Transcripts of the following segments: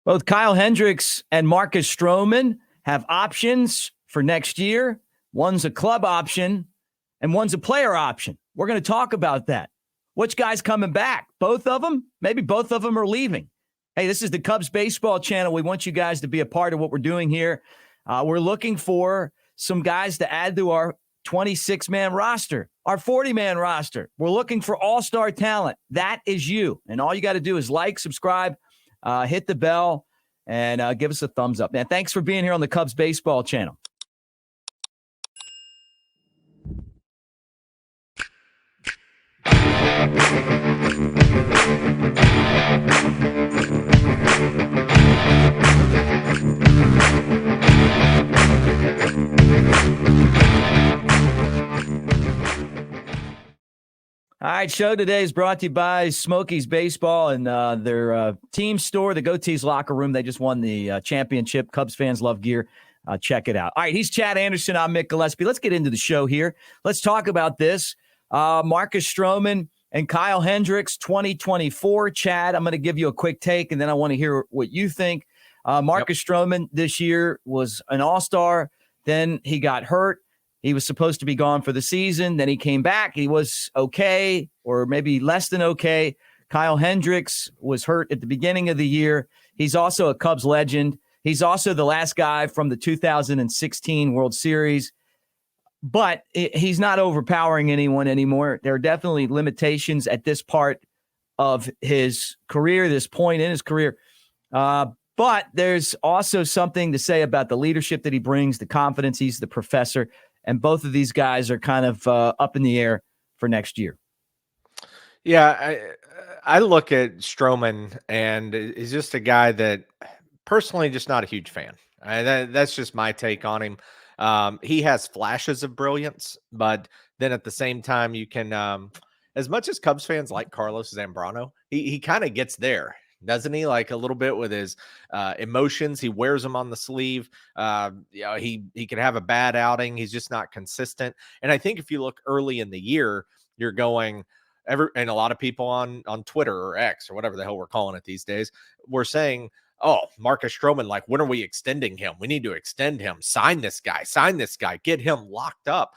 Both Kyle Hendricks and Marcus Stroman have options for next year. One's a club option and one's a player option. We're going to talk about that. Which guy's coming back? Both of them? Maybe both of them are leaving. Hey, this is the Cubs baseball channel. We want you guys to be a part of what we're doing here. We're looking for some guys to add to our 26-man roster, our 40-man roster. We're looking for all-star talent. That is you. And all you got to do is like, subscribe, hit the bell, and give us a thumbs up. Man, thanks for being here on the Cubs baseball channel. All right, show today is brought to you by Smokies Baseball and their team store, the Goatees Locker Room. They just won the championship. Cubs fans love gear. Check it out. All right, he's Chad Anderson. I'm Mick Gillispie. Let's get into the show here. Let's talk about this. Marcus Stroman and Kyle Hendricks, 2024. Chad, I'm going to give you a quick take, and then I want to hear what you think. Marcus Stroman this year was an all-star. Then he got hurt. He was supposed to be gone for the season. Then he came back. He was okay, or maybe less than okay. Kyle Hendricks was hurt at the beginning of the year. He's also a Cubs legend. He's also the last guy from the 2016 World Series. But he's not overpowering anyone anymore. There are definitely limitations at this part of his career, this point in his career. But there's also something to say about the leadership that he brings, the confidence. He's the professor. And both of these guys are kind of up in the air for next year. Yeah, I look at Stroman, and he's just a guy that personally just not a huge fan. That's just my take on him. He has flashes of brilliance, but then at the same time, you can, as much as Cubs fans like Carlos Zambrano, he kind of gets there, doesn't he? Like a little bit with his emotions. He wears them on the sleeve. He could have a bad outing. He's just not consistent. And I think if you look early in the year, you're going and a lot of people on Twitter or X or whatever the hell we're calling it these days, we're saying, oh, Marcus Stroman, like, when are we extending him? We need to extend him. Sign this guy, get him locked up.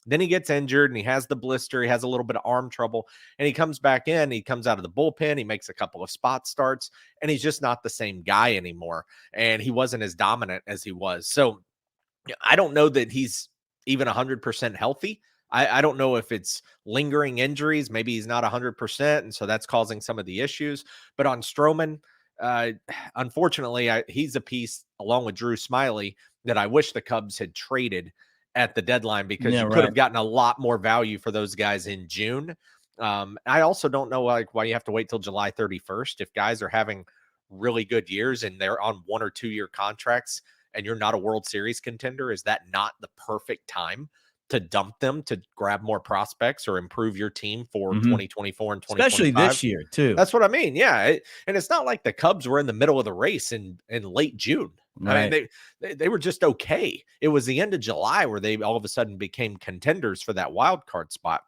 Then he gets injured and he has the blister. He has a little bit of arm trouble and he comes back in. He comes out of the bullpen. He makes a couple of spot starts and he's just not the same guy anymore. And he wasn't as dominant as he was. So I don't know that he's even 100% healthy. I don't know if it's lingering injuries. Maybe he's not 100%. And so that's causing some of the issues. But on Stroman, unfortunately, he's a piece along with Drew Smyly that I wish the Cubs had traded at the deadline because you could have gotten a lot more value for those guys in June. I also don't know why you have to wait till July 31st. If guys are having really good years and they're on 1 or 2 year contracts and you're not a World Series contender, is that not the perfect time to dump them to grab more prospects or improve your team for 2024 and 2025? Especially this year too. That's what I mean. Yeah. And it's not like the Cubs were in the middle of the race in late June. Right. I mean, they were just okay. It was the end of July where they all of a sudden became contenders for that wild card spot.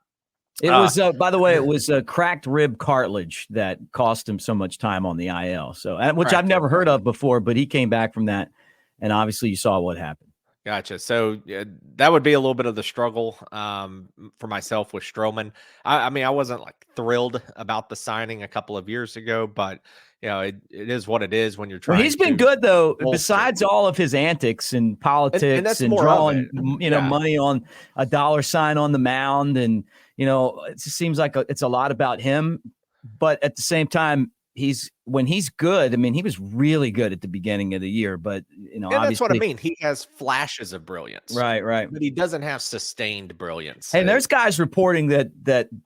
It was, by the way, it was a cracked rib cartilage that cost him so much time on the IL. So, which I've never heard of before, but he came back from that, and obviously you saw what happened. Gotcha. So that would be a little bit of the struggle for myself with Stroman. I mean, I wasn't like thrilled about the signing a couple of years ago, but you know, it is what it is when you're trying. Well, he's been good though, besides all of his antics and politics and drawing, money on a dollar sign on the mound. And, you know, it just seems like it's a lot about him, but at the same time, when he's good, I mean, he was really good at the beginning of the year, but you know, and that's what I mean. He has flashes of brilliance, right, but he doesn't have sustained brilliance. Hey, there's guys reporting that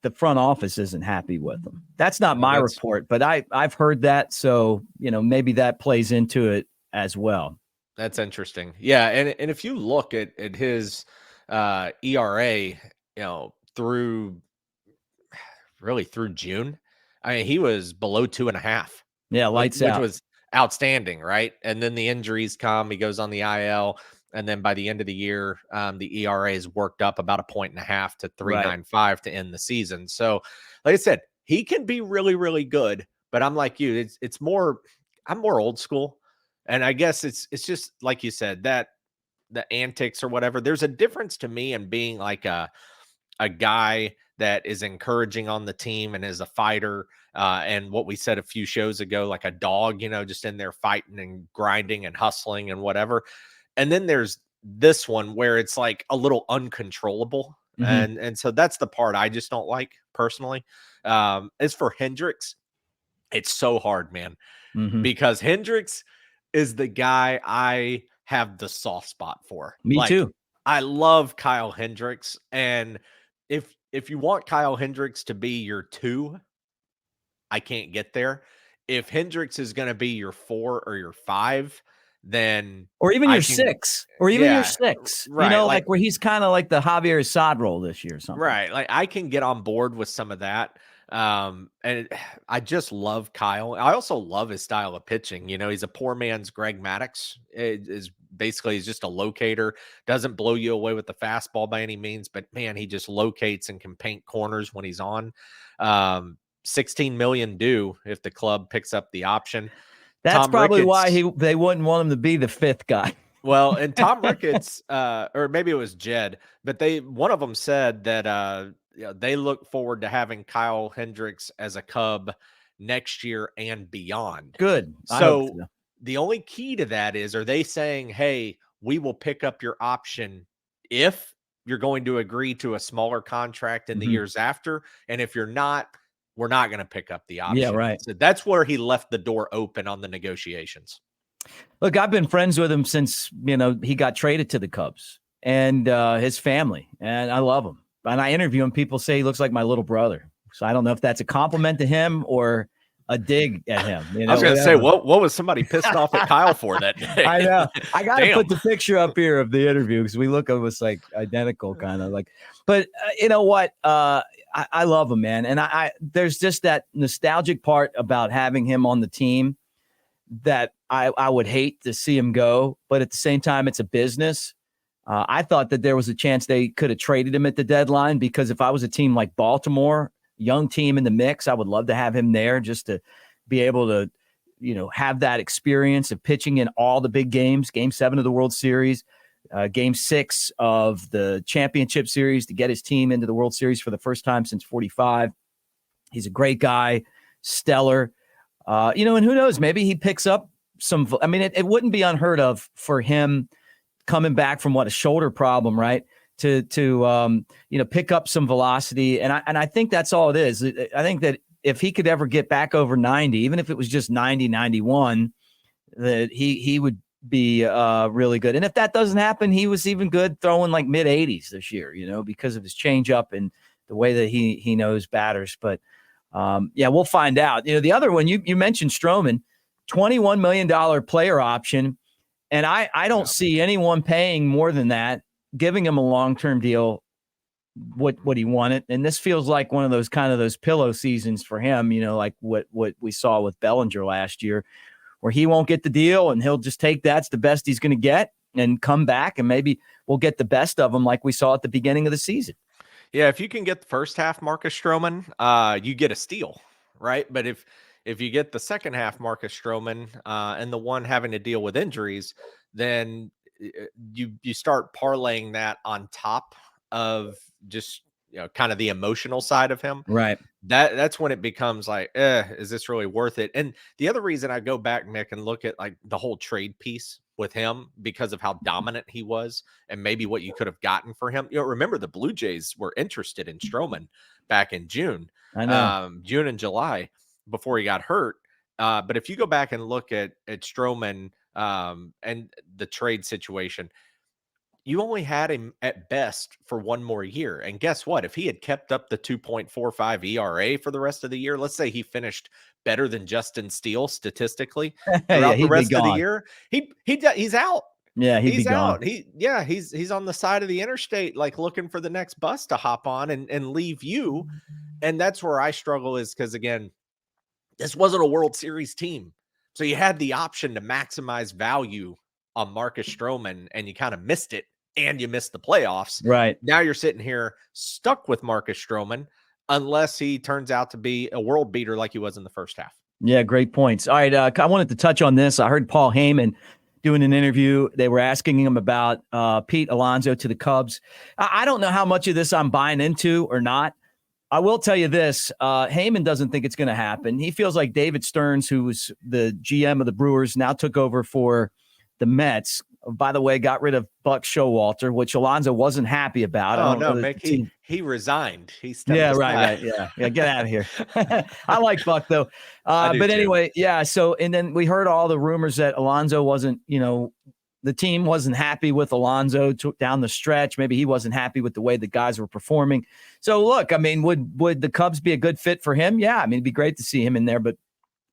the front office isn't happy with him. That's not my report, but I've heard that, so you know, maybe that plays into it as well. That's interesting, yeah. And if you look at his ERA, you know, through June. I mean, he was below 2.5. Yeah, lights out. Which was outstanding, right? And then the injuries come. He goes on the IL, and then by the end of the year, the ERA is worked up about 1.5 to 3.95 to end the season. So, like I said, he can be really, really good. But I'm like you. It's more. I'm more old school. And I guess it's just like you said, that the antics or whatever. There's a difference to me in being like a guy that is encouraging on the team and is a fighter. And what we said a few shows ago, like a dog, just in there fighting and grinding and hustling and whatever. And then there's this one where it's like a little uncontrollable. Mhm. And so that's the part I just don't like personally. As for Hendricks, it's so hard, man, Mhm. because Hendricks is the guy I have the soft spot for. Me Like, too. I love Kyle Hendricks, and if you want Kyle Hendricks to be your 2, I can't get there. If Hendricks is going to be your 4 or your 5, then Or even I your can. 6, or even your Yeah, 6, right. like Like, where he's kinda like the Javier Assad role this year or something. right, like, I can get on board with some of that, and I just love Kyle. I also love his style of pitching. He's a poor man's Greg Maddux. It is basically he's just a locator, doesn't blow you away with the fastball by any means, but man, he just locates and can paint corners when he's on. 16 million due if the club picks up the option. That's Tom probably why Ricketts. they wouldn't want him to be the 5th guy. Well, and Tom Ricketts, or maybe it was Jed, but one of them said that they look forward to having Kyle Hendricks as a Cub next year and beyond. Good. I hope So so. the only key to that is, are they saying, hey, we will pick up your option if you're going to agree to a smaller contract in the Mhm. years after? And if you're not, we're not going to pick up the Yeah, option. right. So that's where he left the door open on the negotiations. Look, I've been friends with him since, he got traded to the Cubs and his family, and I love him. And I interview him. People say he looks like my little brother. So I don't know if that's a compliment to him or a dig at him, I was going to say, whatever. what was somebody pissed off at Kyle for that day? I know. I got to Damn. put the picture up here of the interview because we look almost like identical, kind of like. But you know what? I love him, man. And I there's just that nostalgic part about having him on the team that I would hate to see him go. But at the same time, it's a business. I thought that there was a chance they could have traded him at the deadline, because if I was a team like Baltimore, young team in the mix, I would love to have him there just to be able to, have that experience of pitching in all the big games, Game 7 of the World Series, Game 6 of the championship series, to get his team into the World Series for the first time since 45. He's a great guy, stellar. And who knows, maybe he picks up some, it wouldn't be unheard of for him coming back from a shoulder problem, right? To pick up some velocity. And I think that's all it is. I think that if he could ever get back over 90, even if it was just 90, 91, that he would be really good. And if that doesn't happen, he was even good throwing like mid 80s this year, because of his changeup and the way that he knows batters. But we'll find out. The other one, you mentioned Stroman, $21 million player option. And I don't see anyone paying more than that, giving him a long-term deal, what he wanted. And this feels like one of those pillow seasons for him, like what we saw with Bellinger last year, where he won't get the deal and he'll just take that's the best he's going to get and come back, and maybe we'll get the best of him like we saw at the beginning of the season. Yeah, if you can get the first half Marcus Stroman, you get a steal, right? But if you get the second half Marcus Stroman, and the one having to deal with injuries, then you start parlaying that on top of just kind of the emotional side of him. Right. That's when it becomes like, is this really worth it? And the other reason I go back, Mick, and look at like the whole trade piece with him, because of how dominant he was and maybe what you could have gotten for him. Remember the Blue Jays were interested in Stroman back in June, I know. June and July before he got hurt. But if you go back and look at Stroman, and the trade situation, you only had him at best for one more year. And guess what? If he had kept up the 2.45 ERA for the rest of the year, let's say he finished better than Justin Steele statistically Yeah, throughout the he'd be rest of the gone. year, he's out. Yeah, he'd be He's gone. out. He's on the side of the interstate, like looking for the next bus to hop on and leave you. And that's where I struggle, is because, again, this wasn't a World Series team. So you had the option to maximize value on Marcus Stroman, and you kind of missed it, and you missed the playoffs. Right. Now you're sitting here stuck with Marcus Stroman, unless he turns out to be a world beater like he was in the first half. Yeah, great points. All right, I wanted to touch on this. I heard Paul Heyman doing an interview. They were asking him about Pete Alonso to the Cubs. I don't know how much of this I'm buying into or not. I will tell you this. Heyman doesn't think it's going to happen. He feels like David Stearns, who was the GM of the Brewers, now took over for the Mets. By the way, got rid of Buck Showalter, which Alonso wasn't happy about. Oh no, Mick, he resigned. He stepped aside. Right. Yeah. Get out of here. I like Buck though. But anyway, yeah. So, and then we heard all the rumors that Alonso wasn't, the team wasn't happy with Alonso down the stretch. Maybe he wasn't happy with the way the guys were performing. So look, I mean, would the Cubs be a good fit for him? Yeah. I mean, it'd be great to see him in there. But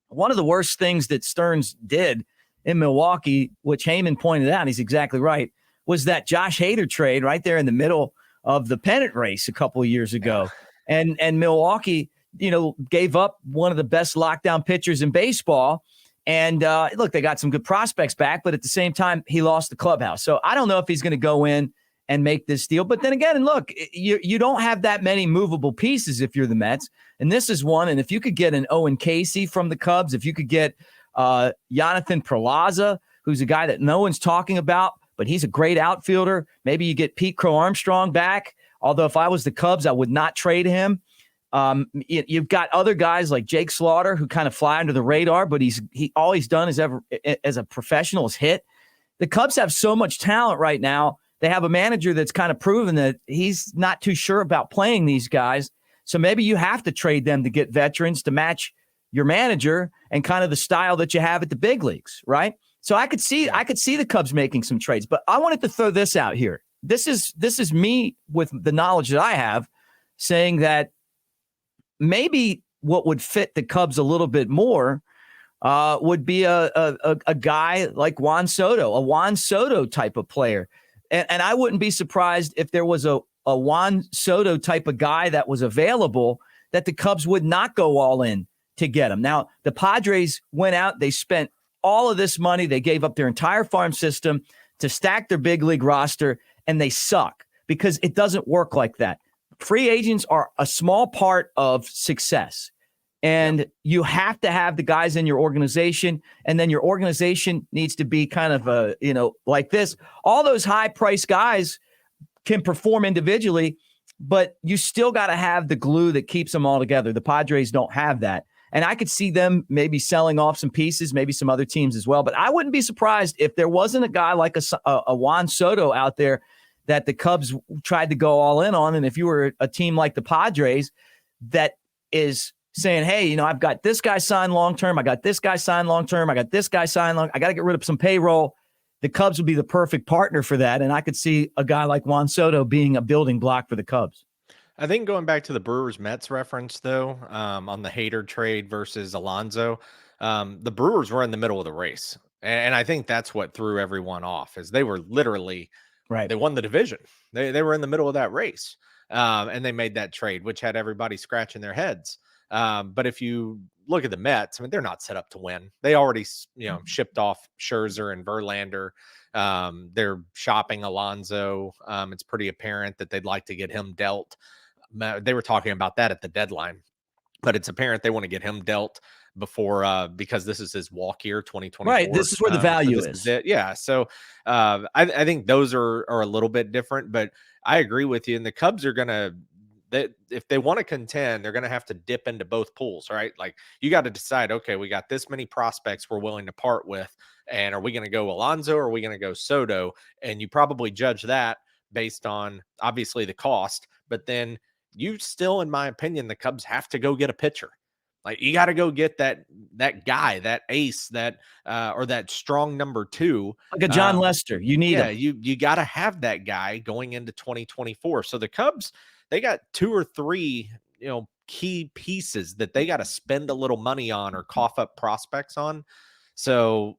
one of the worst things that Stearns did in Milwaukee, which Heyman pointed out, and he's exactly right, was that Josh Hader trade right there in the middle of the pennant race a couple of years ago. And Milwaukee, gave up one of the best lockdown pitchers in baseball. And look, they got some good prospects back, but at the same time, he lost the clubhouse. So I don't know if he's going to go in and make this deal. But then again, look, you don't have that many movable pieces if you're the Mets. And this is one. And if you could get an Owen Casey from the Cubs, if you could get Jonathan Perlaza, who's a guy that no one's talking about, but he's a great outfielder. Maybe you get Pete Crow Armstrong back. Although if I was the Cubs, I would not trade him. You've got other guys like Jake Slaughter who kind of fly under the radar, but all he's done is ever as a professional is hit. The Cubs have so much talent right now. They have a manager that's kind of proven that he's not too sure about playing these guys. So maybe you have to trade them to get veterans to match your manager and kind of the style that you have at the big leagues, right? So I could see the Cubs making some trades, but I wanted to throw this out here. This is me with the knowledge that I have saying that maybe what would fit the Cubs a little bit more would be a guy like Juan Soto, a Juan Soto type of player. And I wouldn't be surprised if there was a Juan Soto type of guy that was available that the Cubs would not go all in to get him. Now, the Padres went out, they spent all of this money. They gave up their entire farm system to stack their big league roster, and they suck because it doesn't work like that. Free agents are a small part of success, and you have to have the guys in your organization, and then your organization needs to be kind of like this. All those high-priced guys can perform individually, but you still got to have the glue that keeps them all together. The Padres don't have that. And I could see them maybe selling off some pieces, maybe some other teams as well. But I wouldn't be surprised if there wasn't a guy like a Juan Soto out there that the Cubs tried to go all in on. And if you were a team like the Padres that is saying, hey, I've got this guy signed long-term. I got this guy signed long-term. I got this guy signed long. I got to get rid of some payroll. The Cubs would be the perfect partner for that. And I could see a guy like Juan Soto being a building block for the Cubs. I think going back to the Brewers-Mets reference, though, on the Hader trade versus Alonso, the Brewers were in the middle of the race. And I think that's what threw everyone off, is they were literally right. They won the division. They were in the middle of that race, and they made that trade, which had everybody scratching their heads. But if you look at the Mets, I mean, they're not set up to win. They already, shipped off Scherzer and Verlander. They're shopping Alonso. It's pretty apparent that they'd like to get him dealt. They were talking about that at the deadline, but it's apparent they want to get him dealt before because this is his walk year, 2024. Right. This is where the value is. Yeah. So I think those are a little bit different, but I agree with you. And the Cubs are going to, if they want to contend, they're going to have to dip into both pools, right? Like you got to decide, okay, we got this many prospects we're willing to part with. And are we going to go Alonso or are we going to go Soto? And you probably judge that based on obviously the cost, but then you still, in my opinion, the Cubs have to go get a pitcher. Like you got to go get that guy, that ace, that or that strong number two, like a John Lester. You need him. You got to have that guy going into 2024. So the Cubs, they got 2 or 3, key pieces that they got to spend a little money on or cough up prospects on. So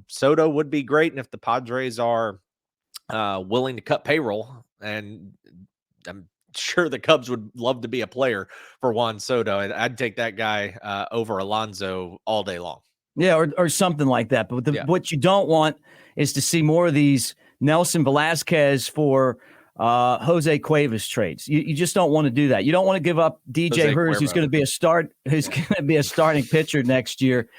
Soto would be great, and if the Padres are willing to cut payroll, and I'm sure the Cubs would love to be a player for Juan Soto. I'd take that guy over Alonso all day long. Yeah, or something like that. But what you don't want is to see more of these Nelson Velasquez for Jose Cuevas trades. You just don't want to do that. You don't want to give up DJ Hurst, who's going to be a starting pitcher next year,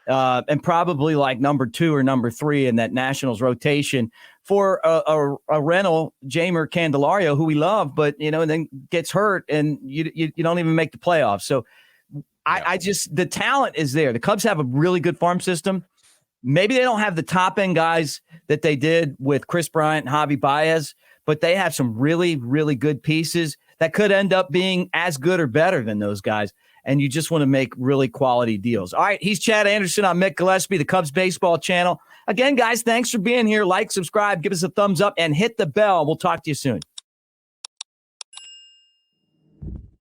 and probably like number 2 or number 3 in that Nationals rotation for a rental, Jamer Candelario, who we love, but then gets hurt and you don't even make the playoffs. So I just, the talent is there. The Cubs have a really good farm system. Maybe they don't have the top end guys that they did with Chris Bryant and Javi Baez, but they have some really, really good pieces that could end up being as good or better than those guys. And you just want to make really quality deals. All right, he's Chad Anderson. I'm Mick Gillispie, the Cubs Baseball Channel. Again, guys, thanks for being here. Like, subscribe, give us a thumbs up, and hit the bell. We'll talk to you soon.